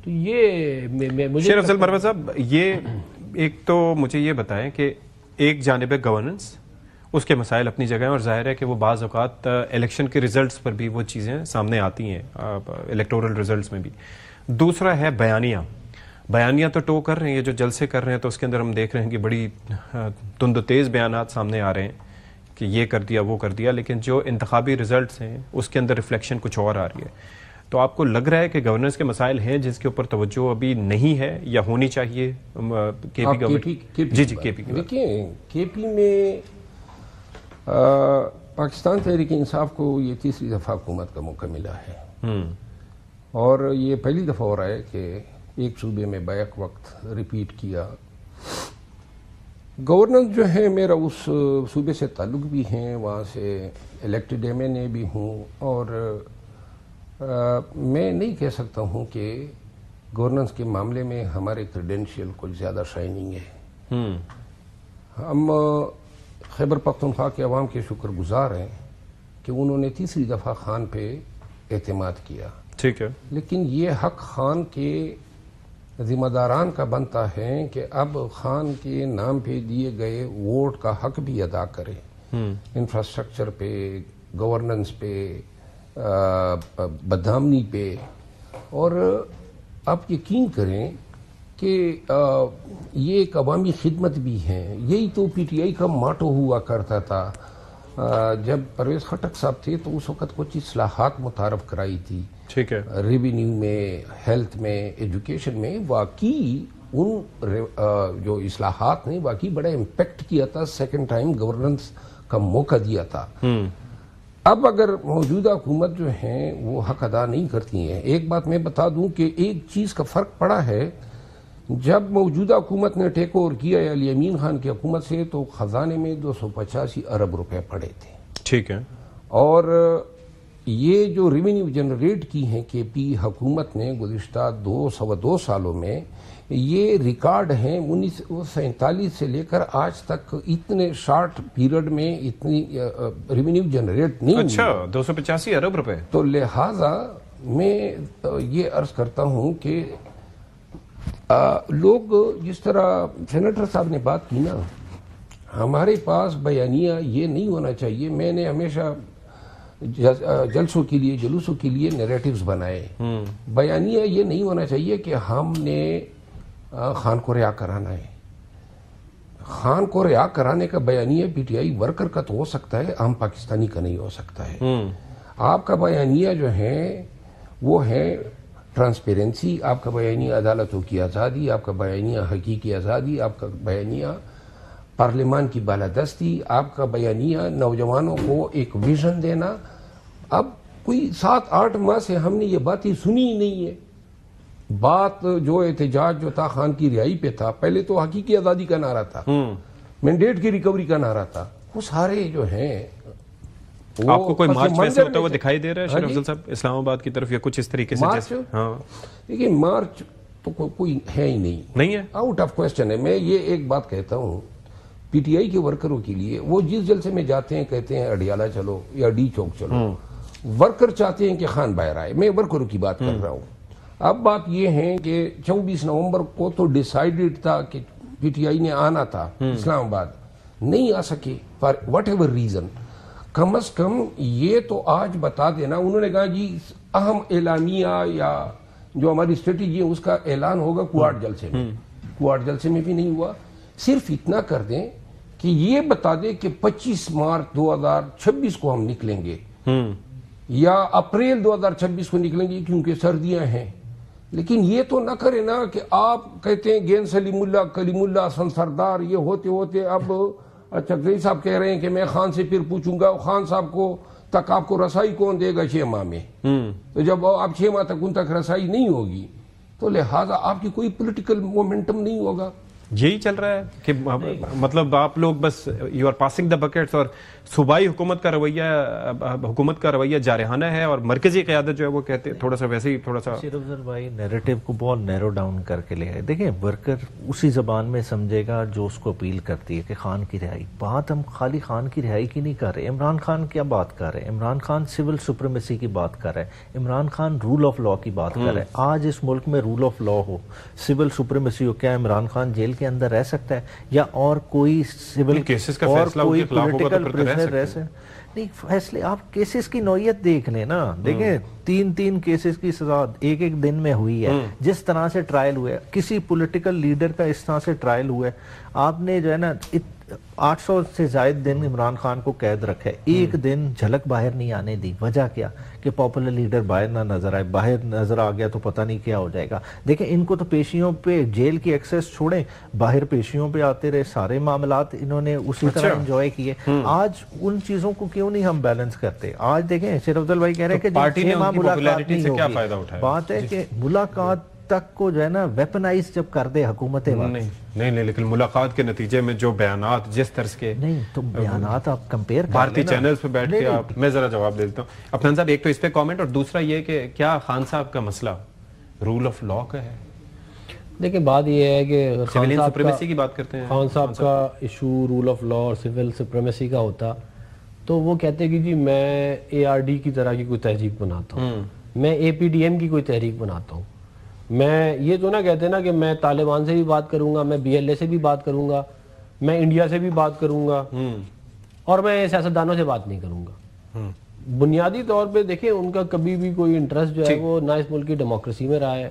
تو یہ مجھے شیر افضل مروت صاحب، یہ ایک تو مجھے یہ بتائیں کہ ایک جانب ہے گورننس، اس کے مسائل اپنی جگہ ہیں، اور ظاہر ہے کہ وہ بعض اوقات الیکشن کے ریزلٹس پر بھی وہ چیزیں سامنے آتی ہیں، الیکٹورل ریزلٹس میں بھی. دوسرا ہے بیانیہ تو ٹو کر رہے ہیں، یہ جو جلسے کر رہے ہیں تو اس کے اندر ہم دیکھ رہے ہیں کہ بڑی تند و تیز بیانات سامنے آ رہے ہیں کہ یہ کر دیا وہ کر دیا، لیکن جو انتخابی ریزلٹس ہیں اس کے اندر ریفلیکشن کچھ اور آ رہی ہے. تو آپ کو لگ رہا ہے کہ گورننس کے مسائل ہیں جس کے اوپر توجہ ابھی نہیں ہے یا ہونی چاہیے کے پی گورنمنٹ؟ جی کے پی کی دیکھیں، کے پی میں پاکستان تحریک انصاف کو یہ تیسری دفعہ حکومت کا موقع ملا ہے، اور یہ پہلی دفعہ ہو رہا ہے کہ ایک صوبے میں بیک وقت ریپیٹ کیا. گورننس جو ہے میرا اس صوبے سے تعلق بھی ہیں، وہاں سے الیکٹڈ ایم این اے بھی ہوں، اور میں نہیں کہہ سکتا ہوں کہ گورننس کے معاملے میں ہمارے کریڈینشیل کچھ زیادہ شائننگ ہے. ہم خیبر پختونخوا کے عوام کے شکر گزار ہیں کہ انہوں نے تیسری دفعہ خان پہ اعتماد کیا. ٹھیک ہے، لیکن یہ حق خان کے ذمہ داران کا بنتا ہے کہ اب خان کے نام پہ دیے گئے ووٹ کا حق بھی ادا کرے، انفراسٹرکچر پہ، گورننس پہ، بدامنی پہ. اور آپ یقین کریں کہ یہ ایک عوامی خدمت بھی ہے. یہی تو پی ٹی آئی کا ماٹو ہوا کرتا تھا. جب پرویز خٹک صاحب تھے تو اس وقت کچھ اصلاحات متعارف کرائی تھی، ٹھیک ہے، ریونیو میں، ہیلتھ میں، ایجوکیشن میں. واقعی ان جو اصلاحات نے واقعی بڑا امپیکٹ کیا تھا، سیکنڈ ٹائم گورننس کا موقع دیا تھا. اب اگر موجودہ حکومت جو ہیں وہ حق ادا نہیں کرتی ہیں. ایک بات میں بتا دوں کہ ایک چیز کا فرق پڑا ہے، جب موجودہ حکومت نے ٹیک اوور کیا علی امین خان کی حکومت سے تو خزانے میں 285 ارب روپے پڑے تھے. ٹھیک ہے، اور یہ جو ریونیو جنریٹ کی ہیں کے پی حکومت نے گزشتہ 202 سالوں میں، یہ ریکارڈ ہیں 1947 سے لے کر آج تک اتنے شارٹ پیریڈ میں اتنی ریونیو جنریٹ نہیں ہوئی. اچھا، 285 ارب روپے. تو لہٰذا میں یہ عرض کرتا ہوں کہ لوگ جس طرح سینیٹر صاحب نے بات کی نا، ہمارے پاس بیانیہ یہ نہیں ہونا چاہیے. میں نے ہمیشہ جلسوں کے لیے، جلوسوں کے لیے نیریٹیوز بنائے. بیانیہ یہ نہیں ہونا چاہیے کہ ہم نے خان کو رہا کرانا ہے. خان کو رہا کرانے کا بیانیہ پی ٹی آئی ورکر کا تو ہو سکتا ہے، عام پاکستانی کا نہیں ہو سکتا ہے. آپ کا بیانیہ جو ہے وہ ہے ٹرانسپیرنسی، آپ کا بیانیہ عدالتوں کی آزادی، آپ کا بیانیہ حقیقی آزادی، آپ کا بیانیہ پارلیمان کی بالادستی، آپ کا بیانیہ نوجوانوں کو ایک ویژن دینا. اب کوئی 7-8 ماہ سے ہم نے یہ باتیں سنی ہی نہیں ہے. بات جو احتجاج جو تھا خان کی رہائی پہ تھا، پہلے تو حقیقی آزادی کا نعرہ تھا، مینڈیٹ کی ریکوری کا نعرہ تھا. وہ سارے جو ہیں، آپ کو کوئی مارچ ویسے ہوتا ہوا دکھائی دے رہا ہے شیر افضل صاحب اسلام آباد کی طرف، یا کچھ اس طریقے سے؟ مارچ؟ دیکھیے مارچ تو کوئی ہے ہی نہیں ہے، آؤٹ آف کوسچن ہے. میں یہ ایک بات کہتا ہوں، پی ٹی آئی کے ورکروں کے لیے، وہ جس جلسے میں جاتے ہیں کہتے ہیں اڈیالہ چلو یا ڈی چوک چلو. ورکر چاہتے ہیں کہ خان باہر آئے. میں ورکروں کی بات کر رہا ہوں. اب بات یہ ہے کہ 24 نومبر کو تو ڈیسائیڈڈ تھا کہ پی ٹی آئی نے آنا تھا اسلام آباد، نہیں آ سکے فار واٹ ایور ریزن. کم از کم یہ تو آج بتا دینا. انہوں نے کہا جی اہم اعلامیہ یا جو ہماری اسٹریٹجی ہے اس کا اعلان ہوگا کوارٹ جلسے میں. کوارٹ جلسے میں بھی نہیں ہوا. صرف اتنا کر دیں کہ یہ بتا دیں کہ 25 مارچ 2026 کو ہم نکلیں گے یا اپریل 2026 کو نکلیں گے کیونکہ سردیاں ہیں. لیکن یہ تو نہ کرے نا کہ آپ کہتے ہیں گین سلیم اللہ، کلیم اللہ، حسن سردار، یہ ہوتے ہوتے اب اچھا گئی صاحب کہہ رہے ہیں کہ میں خان سے پھر پوچھوں گا خان صاحب کو تک آپ کو رسائی کون دے گا 6 ماہ میں. تو جب آپ 6 ماہ تک ان تک رسائی نہیں ہوگی تو لہٰذا آپ کی کوئی پولیٹیکل مومنٹم نہیں ہوگا. یہی چل رہا ہے کہ مطلب آپ لوگ بس یو آر پاسنگ دا بکیٹس، اور صوبائی حکومت کا رویہ جارحانہ ہے، اور مرکزی قیادت جو ہے وہ کہتے تھوڑا سا ویسے ہی تھوڑا سا افضل بھائی نیریٹو کو بہت نیرو ڈاؤن کر کے لے آئے. دیکھیں ورکر اسی زبان میں سمجھے گا جو اس کو اپیل کرتی ہے کہ خان کی رہائی. بات ہم خالی خان کی رہائی کی نہیں کر رہے. عمران خان کیا بات کر رہے ہیں؟ عمران خان سول سپریمیسی کی بات کر رہے ہیں. Imran Khan rule of law کی بات کر رہے ہیں. آج اس ملک میں رول آف لا ہو، سول سپریمیسی ہو، کیا عمران خان جیل کے اندر رہ سکتا ہے؟ یا اور کوئی سول کیسز کا اور فیصلہ کوئی ان کے خلاف ہوگا تو پولیٹیکل پرزنر رہ سکتا ہے؟ نہیں، فیصلے آپ کیسز کی نوعیت دیکھ لیں نا. دیکھیں 3 کیسز کی سزا ایک دن میں ہوئی ہے. جس طرح سے ٹرائل ہوئے، کسی پولیٹیکل لیڈر کا اس طرح سے ٹرائل ہوا ہے. آپ نے جو ہے نا 800 سے زائد دن عمران خان کو قید رکھا ہے، ایک دن جھلک باہر نہیں آنے دی. وجہ کیا؟ کہ پاپولر لیڈر باہر نہ نظر آئے. باہر نظر آ گیا تو پتہ نہیں کیا ہو جائے گا. دیکھیں ان کو تو پیشیوں پہ جیل کی ایکسیس چھوڑیں، باہر پیشیوں پہ آتے رہے. سارے معاملات انہوں نے اسی طرح انجوائے کیے. آج ان چیزوں کو کیوں نہیں ہم بیلنس کرتے؟ آج دیکھیں شیر افضل بھائی کہہ رہے ہیں کہ پارٹی نے ان کی ملاقات پاپولیرٹی سے کیا نہیں فائدہ ہوگی. اٹھایا؟ بات ہے کہ ملاقات تک کو جو ہے نا ویپنائز جب کر دے حکومت نہیں، لیکن ملاقات کے نتیجے میں جو بیانات جس طرز کے نہیں، تو بیانات آپ کمپیئر کر بھارتی چینلز پہ بیٹھ کے آپ، میں ذرا جواب دے دیتا ہوں. افنان صاحب ایک تو اس پہ کامنٹ، اور دوسرا یہ کہ کیا خان صاحب کا مسئلہ رول آف لا کا ہے؟ دیکھیں بات یہ ہے کہ سویلین سپریمیسی کی بات کرتے ہیں. خان صاحب کا ایشو رول آف لا اور سول سپریمیسی کا ہوتا تو وہ کہتے کہ جی میں اے آر ڈی کی طرح کی کوئی تحریک بناتا ہوں، میں اے پی ڈی ایم کی کوئی تحریک بناتا ہوں. میں یہ تو نہ کہتے نا کہ میں طالبان سے بھی بات کروں گا، میں بی ایل اے سے بھی بات کروں گا، میں انڈیا سے بھی بات کروں گا، اور میں سیاستدانوں سے بات نہیں کروں گا. بنیادی طور پہ دیکھیں ان کا کبھی بھی کوئی انٹرسٹ جو ہے وہ نہ اس ملک کی ڈیموکریسی میں رہا ہے،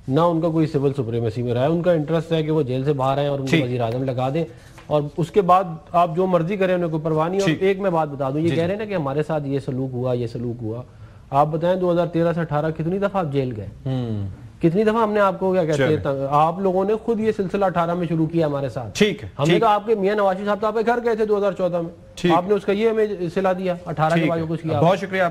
نہ ان کا کوئی سول سپریمیسی میں رہا ہے. ان کا انٹرسٹ ہے کہ وہ جیل سے باہر آئیں اور ان کو وزیر اعظم لگا دیں، اور اس کے بعد آپ جو مرضی کریں انہیں کوئی پرواہ نہیں. اور ایک میں بات بتا دوں، یہ کہہ رہے ہیں نا کہ ہمارے ساتھ یہ سلوک ہوا، یہ سلوک ہوا. آپ بتائیں 2013 سے 18 کتنی دفعہ آپ جیل گئے؟ کتنی دفعہ ہم نے آپ کو کیا کہتے ہیں، آپ لوگوں نے خود یہ سلسلہ 18 میں شروع کیا ہمارے ساتھ. ٹھیک ہے، ہم نے تو آپ کے میاں نواز شریف صاحب تو آپ کے گھر گئے تھے 2014 میں، آپ نے اس کا یہ ہمیں صلہ دیا 18 کے بعد جو کچھ کیا. بہت شکریہ.